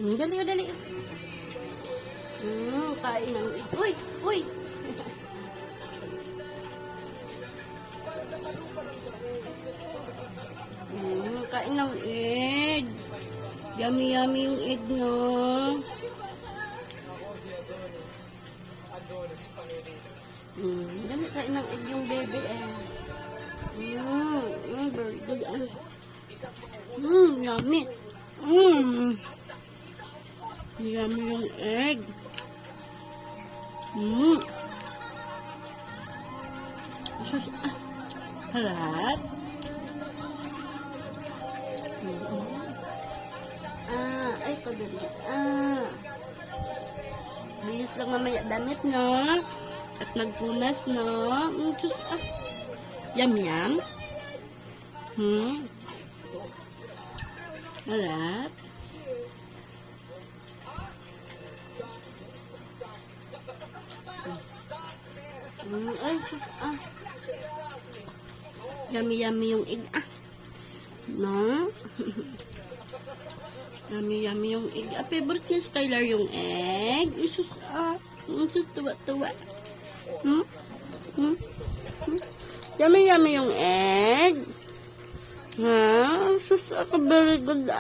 Dali, dali. Kain ng egg. Uy! Uy! Kain ng egg. Yummy, yummy yung egg, no? Dali, kain ng egg yung baby, eh. Very good. Yummy. Yummy yung egg. Sus, harap. Ay, padali. Bilis lang mamaya damit, no? At nagpunas, no? Sus, yum, yum. Harap. Ay, sus, Yummy, yummy yung egg, no? Yummy, yummy yung egg. Favorite niya Skylar yung egg. Sus, sus, tuwa-tuwa. Yummy, yummy yung egg. Sus, very good,